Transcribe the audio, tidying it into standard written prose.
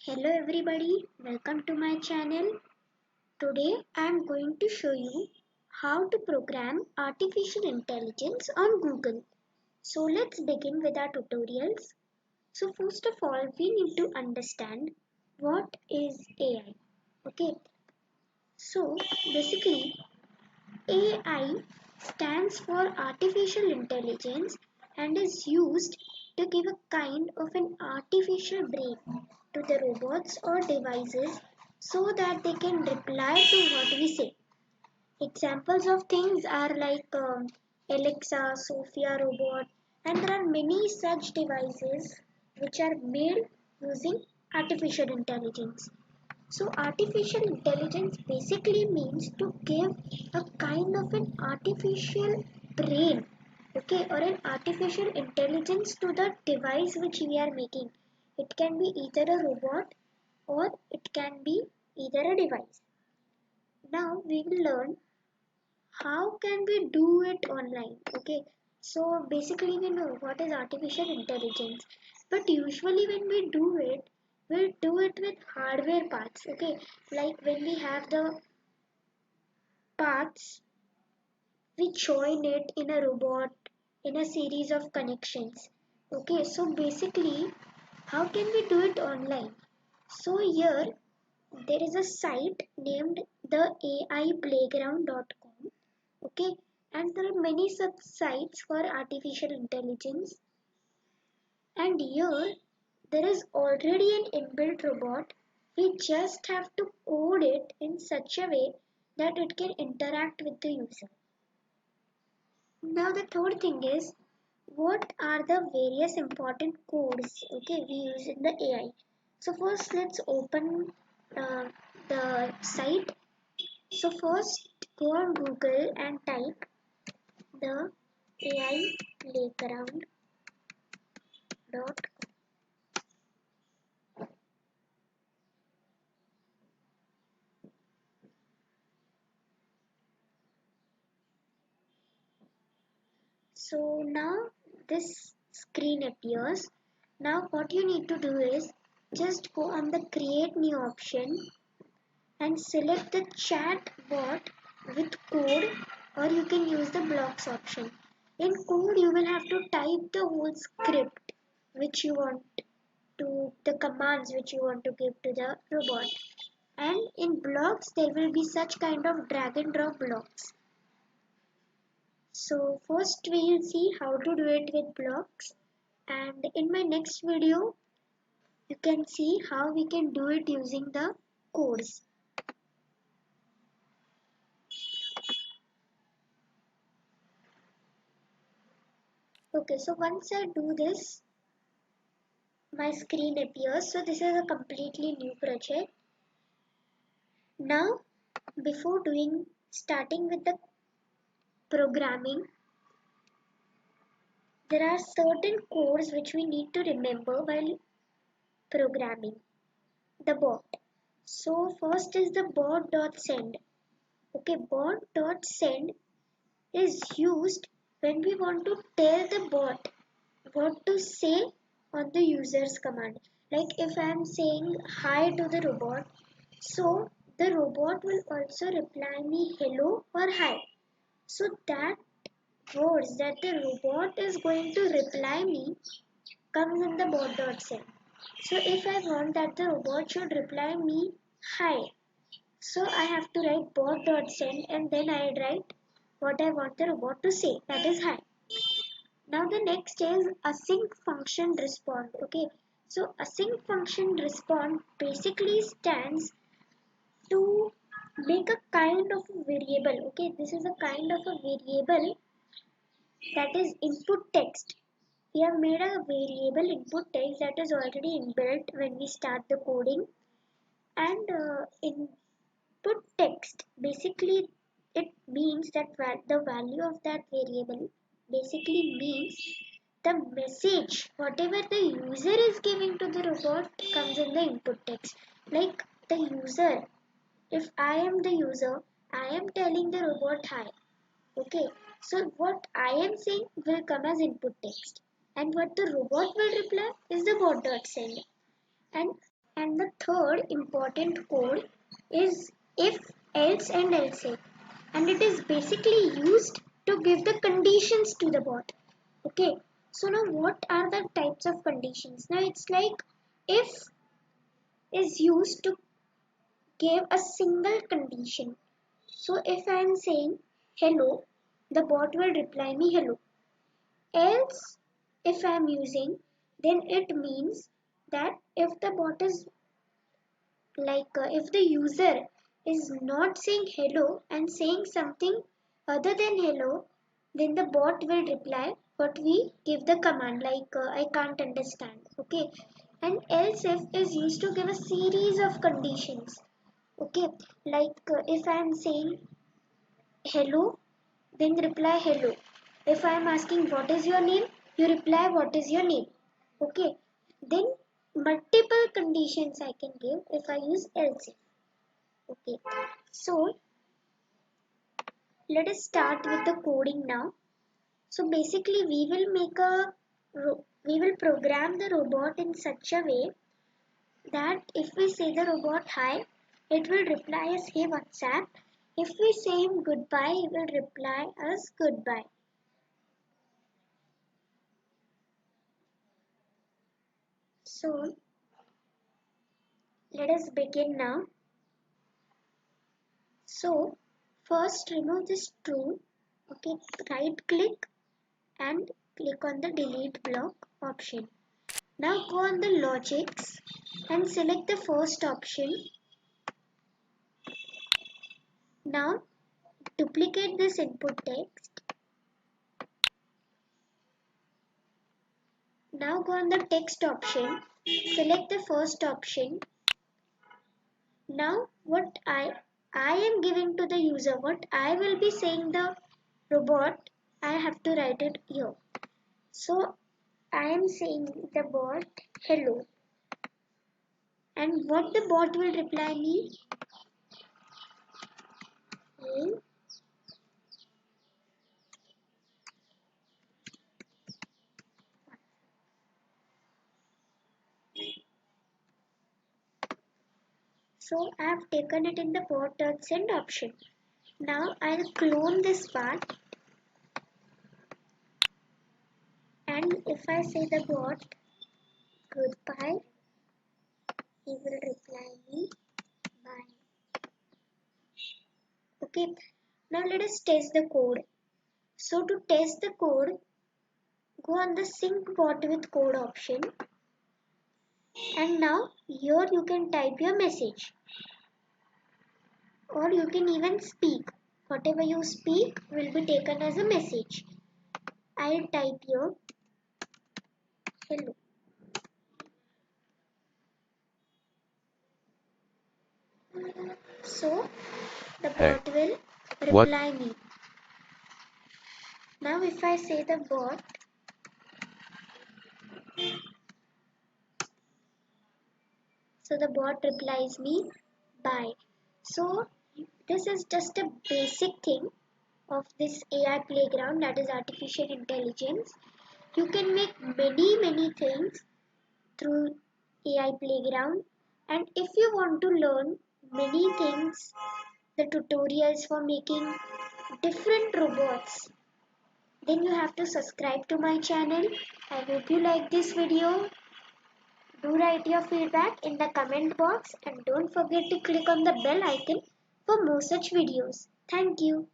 Hello everybody, welcome to my channel. Today I am going to show you how to program artificial intelligence on Google. So let's begin with our tutorials. So first of all, we need to understand what is AI. Okay, so basically AI stands for artificial intelligence and is used to give a kind of an artificial brain to the robots or devices so that they can reply to what we say. Examples of things are like Alexa, Sophia robot, and there are many such devices which are made using artificial intelligence. So artificial intelligence basically means to give a kind of an artificial brain, okay, or an artificial intelligence to the device which we are making. It can be either a robot or it can be either a device. Now we will learn how can we do it online, okay. So basically we know what is artificial intelligence, but usually when we do it, we'll do it with hardware parts, okay. Like when we have the parts, we join it in a robot in a series of connections, okay. So basically how can we do it online? So here there is a site named the aiplayground.com, okay, and there are many such sites for artificial intelligence, and here there is already an inbuilt robot. We just have to code it in such a way that it can interact with the user. Now the third thing is, what are the various important codes, okay, we use in the AI. So first let's open uh, the site. So first go on Google and type the AI playground.com. So now this screen appears. Now what you need to do is just go on the create new option and select the chat bot with code, or you can use the blocks option. In code you will have to type the whole script which you want to, the commands which you want to give to the robot, and in blocks there will be such kind of drag and drop blocks. So first we will see how to do it with blocks, and in my next video you can see how we can do it using the codes. Okay, so once I do this, my screen appears. So this is a completely new project. Now before starting with the programming, there are certain codes which we need to remember while programming the bot. So first is the bot.send. Okay, bot.send is used when we want to tell the bot what to say on the user's command. Like if I am saying hi to the robot, so the robot will also reply me hello or hi. So that words that the robot is going to reply me comes in the bot.send. So if I want that the robot should reply me hi, so I have to write bot.send and then I write what I want the robot to say, that is hi. Now the next is async function respond. Okay, so async function respond basically stands to make a kind of a variable. Okay, this is a kind of a variable that is input text. We have made a variable input text that is already inbuilt when we start the coding, and input text basically it means that the value of that variable basically means the message whatever the user is giving to the robot comes in the input text. Like the user, if I am the user, I am telling the robot hi. Okay, so what I am saying will come as input text, and what the robot will reply is the bot.send. And the third important code is if, else and else if, and it is basically used to give the conditions to the bot. Okay, so now what are the types of conditions? Now it's like if is used to give a single condition. So if I am saying hello, the bot will reply me hello. Else, if I am using, then it means that if the bot is if the user is not saying hello and saying something other than hello, then the bot will reply what we give the command, I can't understand. Okay, and else if is used to give a series of conditions. Okay, if I am saying hello, then reply hello. If I am asking what is your name, you reply what is your name. Okay, then multiple conditions I can give if I use else if. Okay, so let us start with the coding now. So basically we will program the robot in such a way that if we say the robot hi, it will reply us hey WhatsApp. If we say him goodbye, he will reply us goodbye. So let us begin now. So first remove this true. Okay, right click and click on the delete block option. Now go on the logics and select the first option. Now duplicate this input text. Now go on the text option, select the first option. Now what I am giving to the user, what I will be saying the robot, I have to write it here. So I am saying the bot hello, and what the bot will reply me, hey. So I have taken it in the bot.send option. Now I'll clone this part, and if I say the bot goodbye, he will reply me bye. Okay, now let us test the code. So to test the code, go on the sync bot with code option, and now here you can type your message, or you can even speak. Whatever you speak will be taken as a message. I'll type here hello. So the Hey, bot will what? reply me. Now if I say the bot, so the bot replies me bye. So this is just a basic thing of this AI playground, that is artificial intelligence. You can make many things through AI playground, and if you want to learn many things, the tutorials for making different robots, then you have to subscribe to my channel. I hope you like this video. Do write your feedback in the comment box and don't forget to click on the bell icon for more such videos. Thank you.